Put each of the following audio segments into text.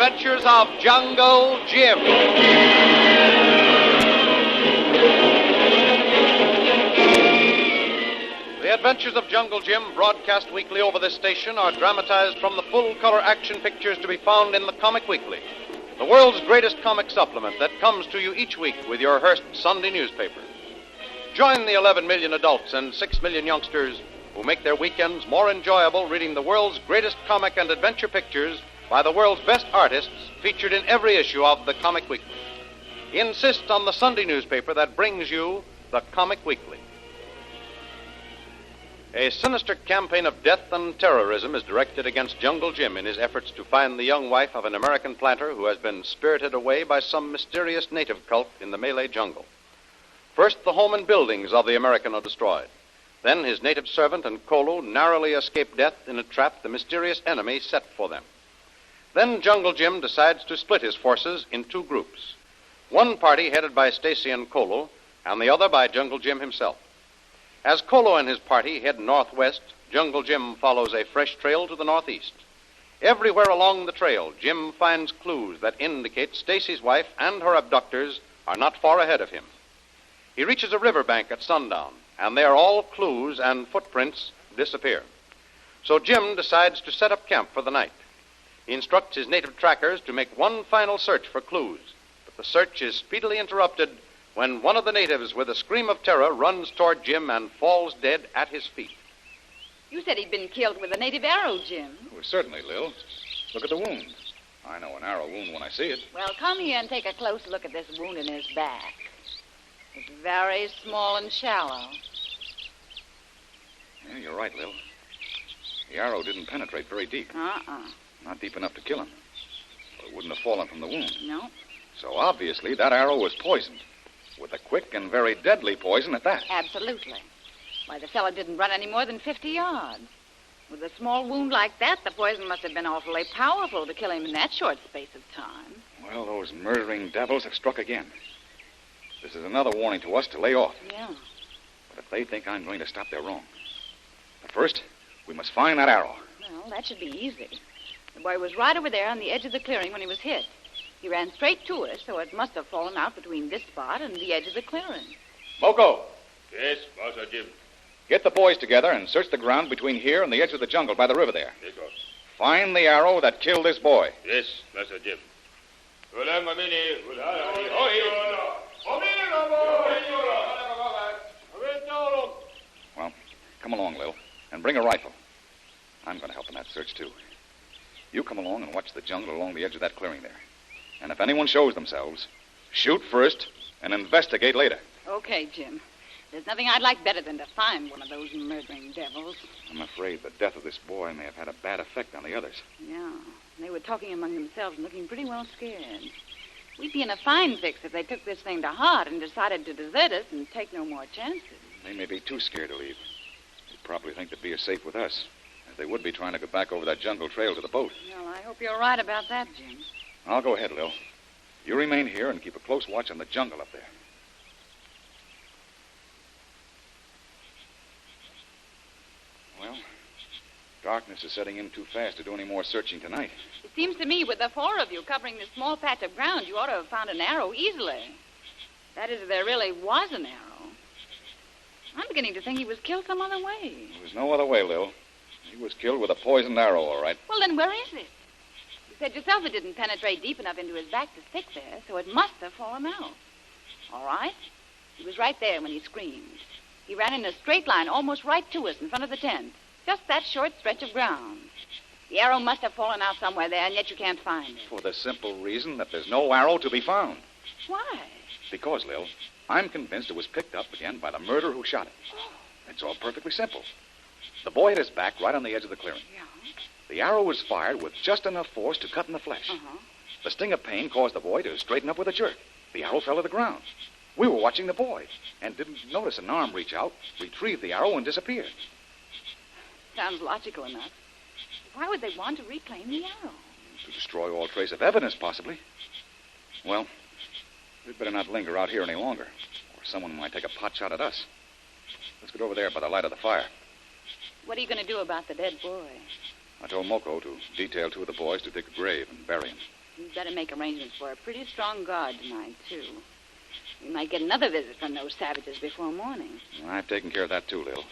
Adventures of Jungle Jim. The Adventures of Jungle Jim, broadcast weekly over this station, are dramatized from the full-color action pictures to be found in the Comic Weekly, the world's greatest comic supplement that comes to you each week with your Hearst Sunday newspaper. Join the 11 million adults and 6 million youngsters who make their weekends more enjoyable reading the world's greatest comic and adventure pictures by the world's best artists featured in every issue of the Comic Weekly. Insist on the Sunday newspaper that brings you the Comic Weekly. A sinister campaign of death and terrorism is directed against Jungle Jim in his efforts to find the young wife of an American planter who has been spirited away by some mysterious native cult in the Malay jungle. First, the home and buildings of the American are destroyed. Then his native servant and Kolu narrowly escape death in a trap the mysterious enemy set for them. Then Jungle Jim decides to split his forces in two groups. One party headed by Stacy and Kolu, and the other by Jungle Jim himself. As Kolu and his party head northwest, Jungle Jim follows a fresh trail to the northeast. Everywhere along the trail, Jim finds clues that indicate Stacy's wife and her abductors are not far ahead of him. He reaches a riverbank at sundown, and there all clues and footprints disappear. So Jim decides to set up camp for the night. He instructs his native trackers to make one final search for clues, but the search is speedily interrupted when one of the natives, with a scream of terror, runs toward Jim and falls dead at his feet. You said he'd been killed with a native arrow, Jim. Well, certainly, Lil. Look at the wound. I know an arrow wound when I see it. Well, come here and take a close look at this wound in his back. It's very small and shallow. Yeah, you're right, Lil. The arrow didn't penetrate very deep. Not deep enough to kill him. Or it wouldn't have fallen from the wound. No. So obviously that arrow was poisoned. With a quick and very deadly poison at that. Absolutely. Why, the fellow didn't run any more than 50 yards. With a small wound like that, the poison must have been awfully powerful to kill him in that short space of time. Well, those murdering devils have struck again. This is another warning to us to lay off. Yeah. But if they think I'm going to stop, they're wrong. But first, we must find that arrow. Well, that should be easy. The boy was right over there on the edge of the clearing when he was hit. He ran straight to us, so it must have fallen out between this spot and the edge of the clearing. Moko, Yes, Master Jim. get the boys together and search the ground between here and the edge of the jungle by the river there. Yes, boss. Find the arrow that killed this boy. Yes, Master Jim. Well, come along, Lil, and bring a rifle. I'm going to help in that search, too. You come along and watch the jungle along the edge of that clearing there. And if anyone shows themselves, shoot first and investigate later. Okay, Jim. There's nothing I'd like better than to find one of those murdering devils. I'm afraid the death of this boy may have had a bad effect on the others. Yeah. They were talking among themselves and looking pretty well scared. We'd be in a fine fix if they took this thing to heart and decided to desert us and take no more chances. They may be too scared to leave. They probably think they'd be as safe with us as they would be trying to get back over that jungle trail to the boat. Well, I hope you're right about that, Jim. I'll go ahead, Lil. You remain here and keep a close watch on the jungle up there. Well, darkness is setting in too fast to do any more searching tonight. It seems to me with the four of you covering this small patch of ground, you ought to have found an arrow easily. That is, if there really was an arrow. I'm beginning to think he was killed some other way. There was no other way, Lil. He was killed with a poisoned arrow, all right. Well, then where is it? You said yourself it didn't penetrate deep enough into his back to stick there, so it must have fallen out. All right. He was right there when he screamed. He ran in a straight line almost right to us in front of the tent. Just that short stretch of ground. The arrow must have fallen out somewhere there, and yet you can't find it. For the simple reason that there's no arrow to be found. Why? Because, Lil, I'm convinced it was picked up again by the murderer who shot it. It's all perfectly simple. The boy hit his back right on the edge of the clearing. Yeah. The arrow was fired with just enough force to cut in the flesh. Uh-huh. The sting of pain caused the boy to straighten up with a jerk. The arrow fell to the ground. We were watching the boy and didn't notice an arm reach out, retrieve the arrow, and disappear. Sounds logical enough. Why would they want to reclaim the arrow? To destroy all trace of evidence, possibly. Well, we'd better not linger out here any longer, or someone might take a pot shot at us. Let's get over there by the light of the fire. What are you going to do about the dead boy? I told Moko to detail two of the boys to dig a grave and bury him. You'd better make arrangements for a pretty strong guard tonight, too. We might get another visit from those savages before morning. Well, I've taken care of that too, Lil.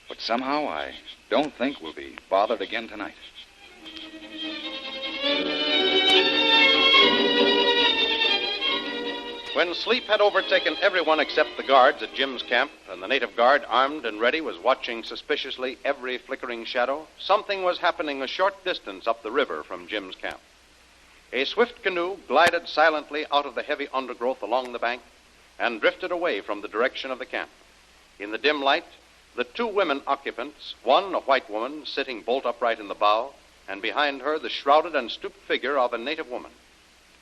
But somehow I don't think we'll be bothered again tonight. When sleep had overtaken everyone except the guards at Jim's camp, and the native guard, armed and ready, was watching suspiciously every flickering shadow, something was happening a short distance up the river from Jim's camp. A swift canoe glided silently out of the heavy undergrowth along the bank and drifted away from the direction of the camp. In the dim light, the two women occupants, one a white woman sitting bolt upright in the bow, and behind her the shrouded and stooped figure of a native woman.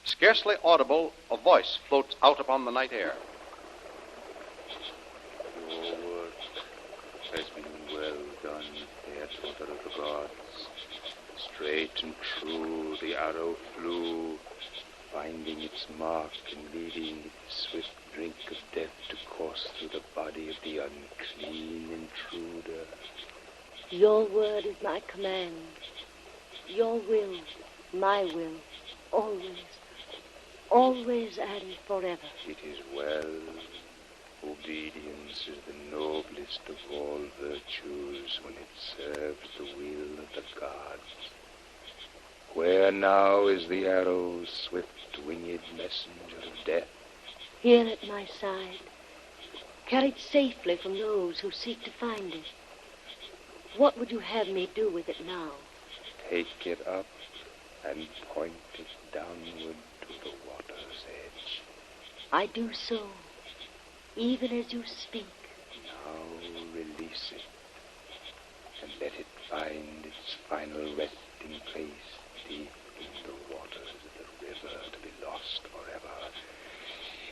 Scarcely audible, a voice floats out upon the night air. Your work has been well done, fair daughter of the gods. Straight and true the arrow flew, finding its mark and leading its swift drink of death to course through the body of the unclean intruder. Your word is my command. Your will, my will, always. Always and forever. It is well. Obedience is the noblest of all virtues when it serves the will of the gods. Where now is the arrow, swift-winged messenger of death? Here at my side, carried safely from those who seek to find it. What would you have me do with it now? Take it up and point it downward to the water's edge. I do so, even as you speak. Now release it, and let it find its final resting place deep in the waters of the river to be lost forever.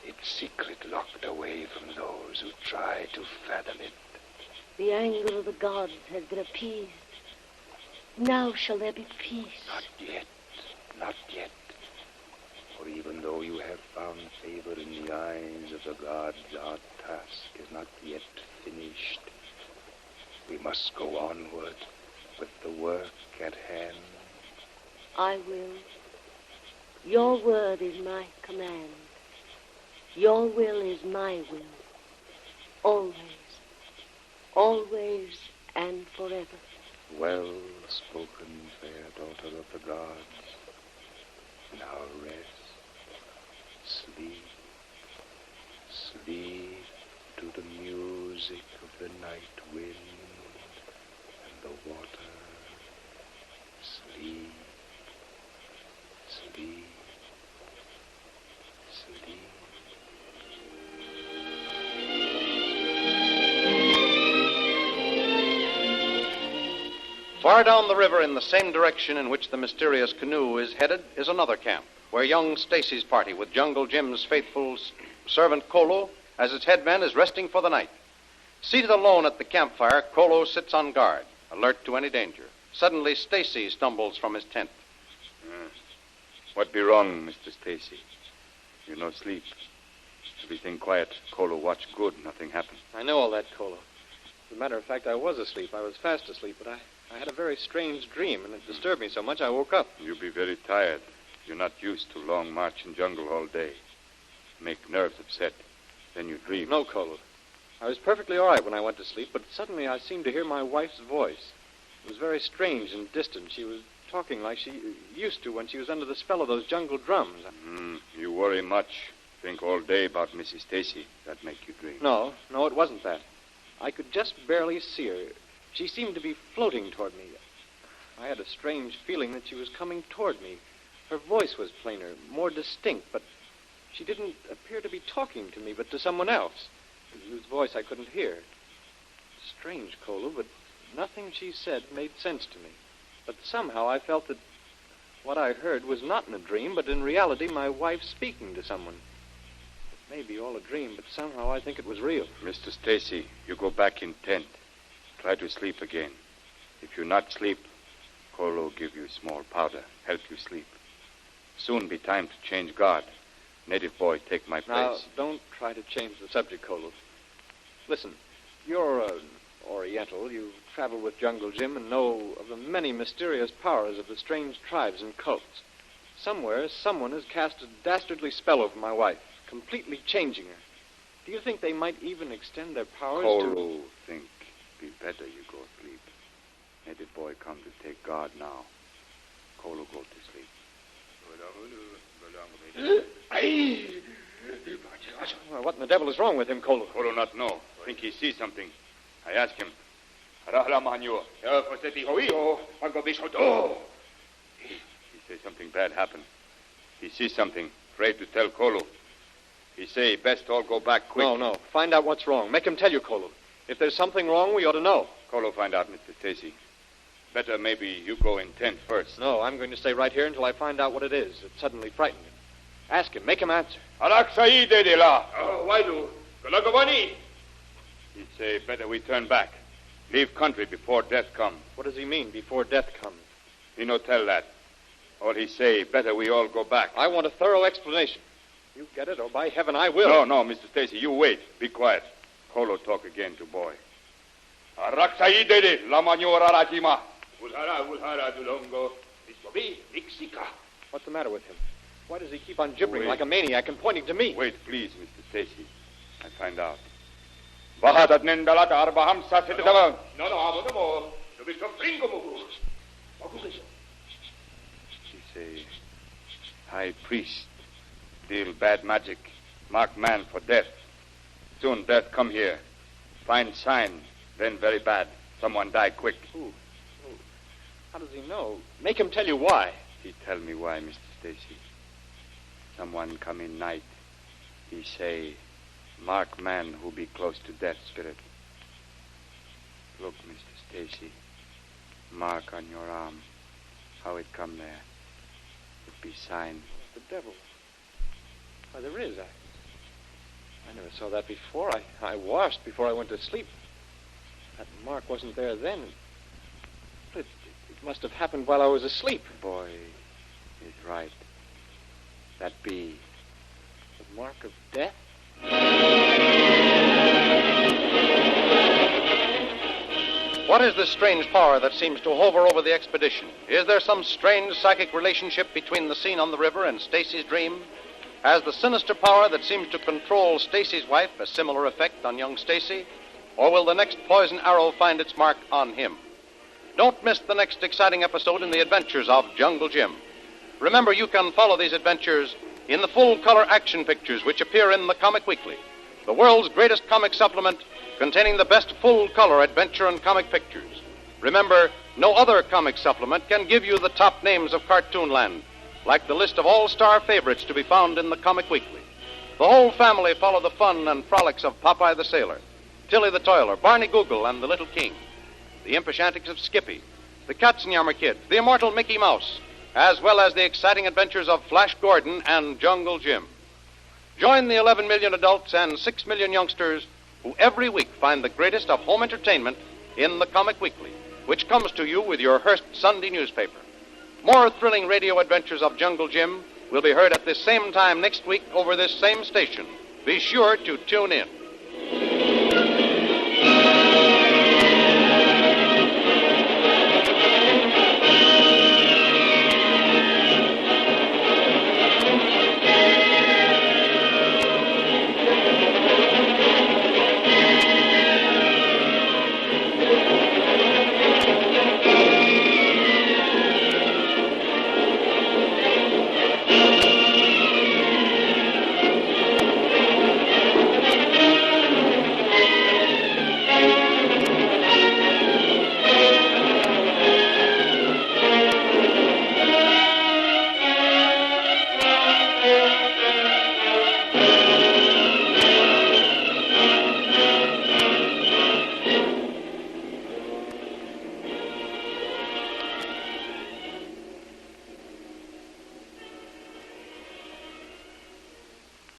Its secret locked away from those who try to fathom it. The anger of the gods has been appeased. Now shall there be peace. Not yet, not yet. For even though you have found favor in the eyes of the gods, our task is not yet finished. We must go onward with the work at hand. I will. Your word is my command. Your will is my will. Always. Always and forever. Well spoken, fair daughter of the gods. Now rest. Sleep. Sleep to the music of the night wind and the water. Sleep. Sleep. Sleep. Far down the river in the same direction in which the mysterious canoe is headed is another camp, where young Stacy's party with Jungle Jim's faithful servant Kolu as its headman is resting for the night. Seated alone at the campfire, Kolu sits on guard, alert to any danger. Suddenly, Stacy stumbles from his tent. What be wrong, Mr. Stacy? You no sleep. Everything quiet. Kolu watch good. Nothing happen. I know all that, Kolu. As a matter of fact, I was asleep. I was fast asleep, but I had a very strange dream, and it disturbed me so much I woke up. You be very tired. You're not used to long march in jungle all day. Make nerves upset. Then you dream. No, Kolu. I was perfectly all right when I went to sleep, but suddenly I seemed to hear my wife's voice. It was very strange and distant. She was talking like she used to when she was under the spell of those jungle drums. You worry much. Think all day about Mrs. Stacy. That make you dream. No, it wasn't that. I could just barely see her. She seemed to be floating toward me. I had a strange feeling that she was coming toward me. Her voice was plainer, more distinct, but she didn't appear to be talking to me, but to someone else, whose voice I couldn't hear. Strange, Kolu, but nothing she said made sense to me. But somehow I felt that what I heard was not in a dream, but in reality my wife speaking to someone. It may be all a dream, but somehow I think it was real. Mr. Stacy, you go back in tent. Try to sleep again. If you not sleep, Kolu give you small powder. Help you sleep. Soon be time to change guard. Native boy take my place. Now, don't try to change the subject, Kolu. Listen, you're Oriental. You've traveled with Jungle Jim and know of the many mysterious powers of the strange tribes and cults. Somewhere, someone has cast a dastardly spell over my wife, completely changing her. Do you think they might even extend their powers Kolu think be better you go sleep. Native boy come to take guard now. Kolu go to sleep. Well, what in the devil is wrong with him, Kolu? Kolu not know. Think he sees something. I ask him. He say something bad happened. He sees something. Afraid to tell Kolu. He say best all go back quick. No. Find out what's wrong. Make him tell you, Kolu. If there's something wrong, we ought to know. Kolu find out, Mr. Stacy. Better maybe you go in tent first. No, I'm going to stay right here until I find out what it is that suddenly frightened him. Ask him. Make him answer. He say better we turn back. Leave country before death come. What does he mean, before death comes? He no tell that. All he say, better we all go back. I want a thorough explanation. You get it, or by heaven, I will. No, Mr. Stacy, you wait. Be quiet. Kolo talk again to boy. What's the matter with him? Why does he keep on gibbering like a maniac and pointing to me? Wait, please, Mr. Stacy. I find out. She say, high priest, deal bad magic, mark man for death. Soon death come here. Find sign, then very bad. Someone die quick. Who? How does he know? Make him tell you why. He tell me why, Mr. Stacy. Someone come in night. He say, mark man who be close to death spirit. Look, Mr. Stacy. Mark on your arm. How it come there. It be sign. The devil. Why, there is. I never saw that before. I washed before I went to sleep. That mark wasn't there then. It must have happened while I was asleep. Boy is right. That be the mark of death? What is this strange power that seems to hover over the expedition? Is there some strange psychic relationship between the scene on the river and Stacy's dream? Has the sinister power that seems to control Stacy's wife a similar effect on young Stacy? Or will the next poison arrow find its mark on him? Don't miss the next exciting episode in the adventures of Jungle Jim. Remember, you can follow these adventures in the full-color action pictures which appear in the Comic Weekly, the world's greatest comic supplement containing the best full-color adventure and comic pictures. Remember, no other comic supplement can give you the top names of Cartoonland, like the list of all-star favorites to be found in the Comic Weekly. The whole family follow the fun and frolics of Popeye the Sailor, Tilly the Toiler, Barney Google, and the Little King, the impish antics of Skippy, the Katzenjammer Kid, the immortal Mickey Mouse, as well as the exciting adventures of Flash Gordon and Jungle Jim. Join the 11 million adults and 6 million youngsters who every week find the greatest of home entertainment in the Comic Weekly, which comes to you with your Hearst Sunday newspaper. More thrilling radio adventures of Jungle Jim will be heard at this same time next week over this same station. Be sure to tune in.